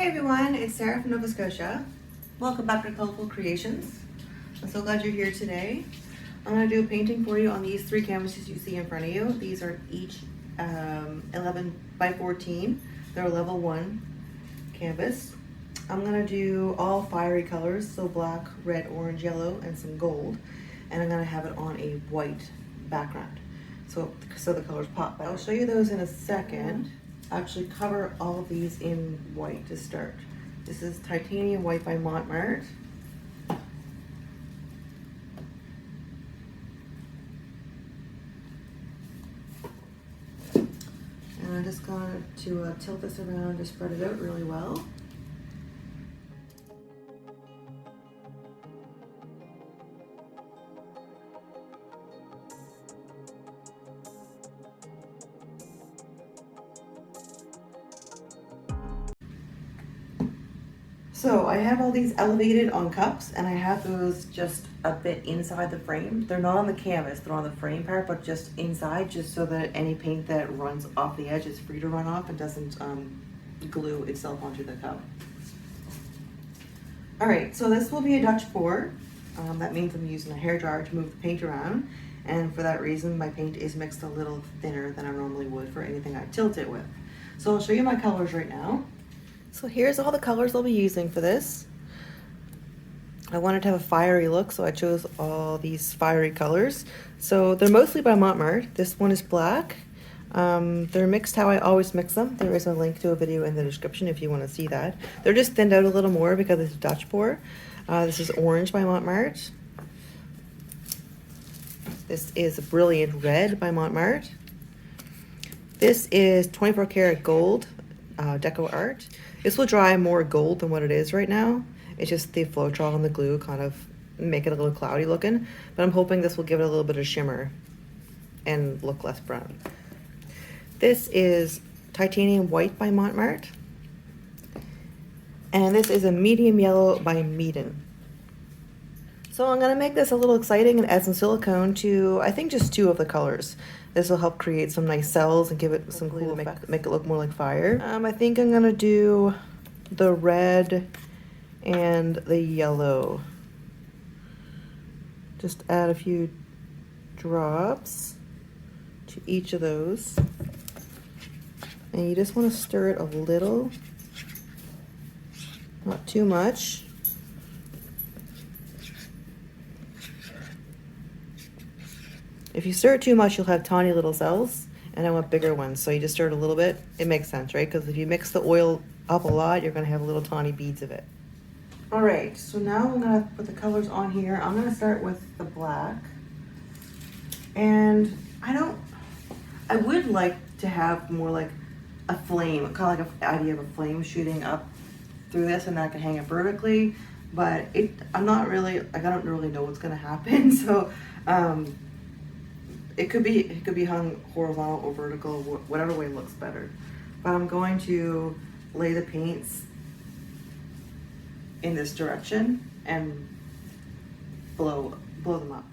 Hey everyone, it's Sarah from Nova Scotia. Welcome back to Colorful Creations. I'm so glad you're here today. I'm going to do a painting for you on these three canvases you see in front of you. These are each 11 by 14. They're a level 1 canvas. I'm going to do all fiery colors, so black, red, orange, yellow, and some gold. And I'm going to have it on a white background, so the colors pop. I'll show you those in a second. Actually cover all of these in white to start. This is Titanium White by Mont. And I'm just going to tilt this around to spread it out really well. So I have all these elevated on cups, and I have those just a bit inside the frame. They're not on the canvas, they're on the frame part, but just inside, just so that any paint that runs off the edge is free to run off and doesn't glue itself onto the cup. All right, so this will be a Dutch pour. That means I'm using a hairdryer to move the paint around, and for that reason my paint is mixed a little thinner than I normally would for anything I tilt it with. So I'll show you my colors right now. So here's all the colors I'll be using for this. I wanted to have a fiery look, so I chose all these fiery colors. So they're mostly by Mont. This one is black. They're mixed how I always mix them. There is a link to a video in the description if you want to see that. They're just thinned out a little more because it's a Dutch pour. This is orange by Mont. This is Brilliant Red by Mont. This is 24 karat gold, DecoArt. This will dry more gold than what it is right now. It's just the Floetrol and the glue kind of make it a little cloudy looking, but I'm hoping this will give it a little bit of shimmer and look less brown. This is Titanium White by Mont. And this is a medium yellow by Meeden. So I'm gonna make this a little exciting and add some silicone to, I think, just 2 of the colors. This will help create some nice cells and give it some cool effect, make it look more like fire. I think I'm gonna do the red and the yellow. Just add a few drops to each of those. And you just wanna stir it a little, not too much. If you stir it too much, you'll have tiny little cells, and I want bigger ones. So you just stir it a little bit. It makes sense, right? Because if you mix the oil up a lot, you're gonna have little tiny beads of it. All right, so now I'm gonna put the colors on here. I'm gonna start with the black. And I would like to have more like a flame, kind of like an idea of a flame shooting up through this, and I can hang it vertically, but I don't really know what's gonna happen. So, it could be hung horizontal or vertical, whatever way looks better. But I'm going to lay the paints in this direction and blow them up.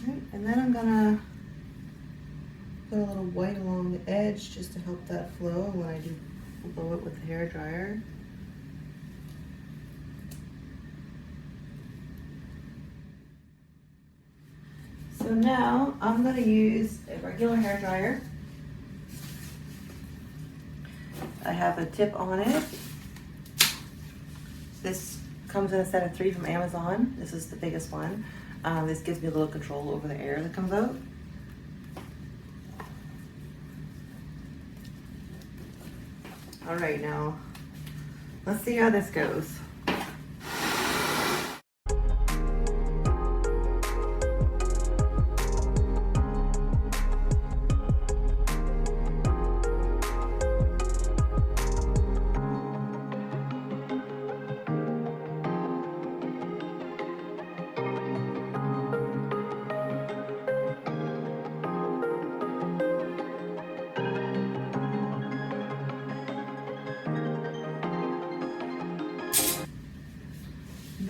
Right, and then I'm gonna put a little white along the edge just to help that flow when I do blow it with the hairdryer. So now I'm going to use a regular hairdryer. I have a tip on it. This comes in a set of 3 from Amazon. This is the biggest one. This gives me a little control over the air that comes out. All right, now let's see how this goes.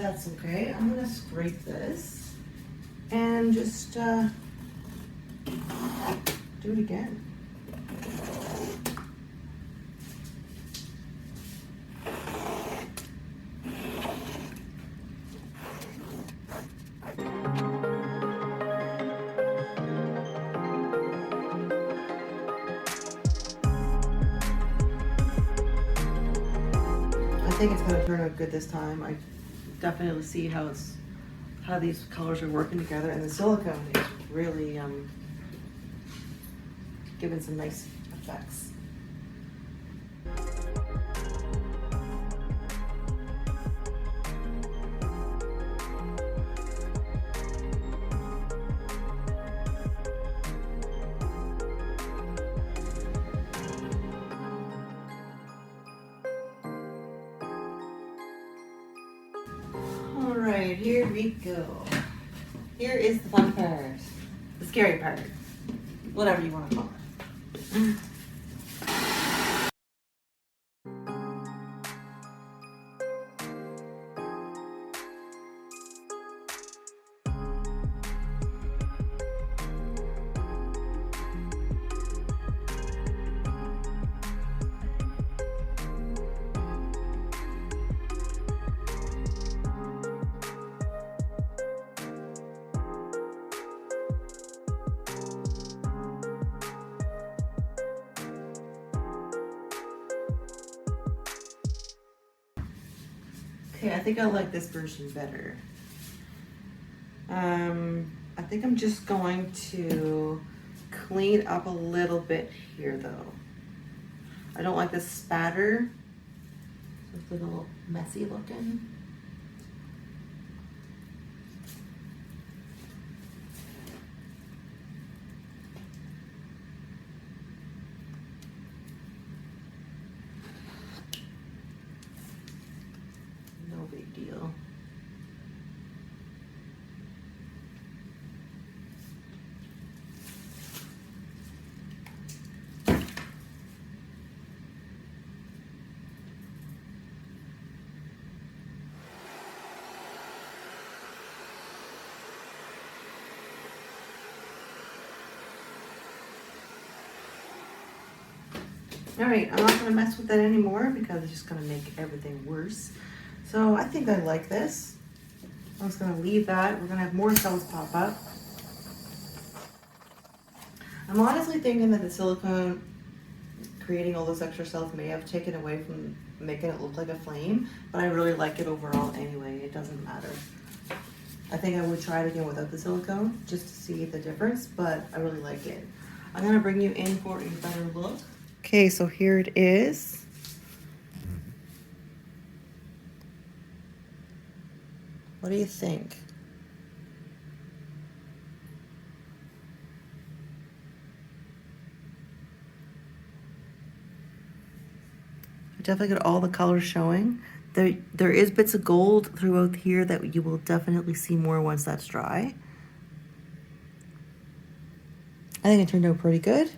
That's okay. I'm gonna scrape this and just do it again. I think it's gonna turn out good this time. I definitely see how these colors are working together, and the silicone is really giving some nice effects. All right, here we go. Here is the fun part, the scary part, whatever you want to call it. Okay, I think I like this version better. I think I'm just going to clean up a little bit here though. I don't like this spatter. It's a little messy looking. No big deal. All right, I'm not gonna mess with that anymore because it's just gonna make everything worse. So I think I like this. I'm just gonna leave that. We're gonna have more cells pop up. I'm honestly thinking that the silicone creating all those extra cells may have taken away from making it look like a flame, but I really like it overall anyway. It doesn't matter. I think I would try it again without the silicone just to see the difference, but I really like it. I'm gonna bring you in for a better look. Okay, so here it is. What do you think? I definitely got all the colors showing. There is bits of gold throughout here that you will definitely see more once that's dry. I think it turned out pretty good.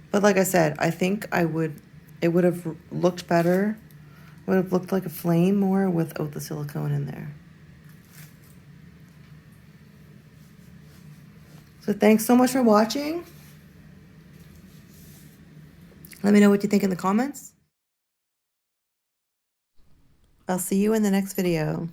But like I said, I think it would have looked better, would have looked like a flame more without the silicone in there. So thanks so much for watching. Let me know what you think in the comments. I'll see you in the next video.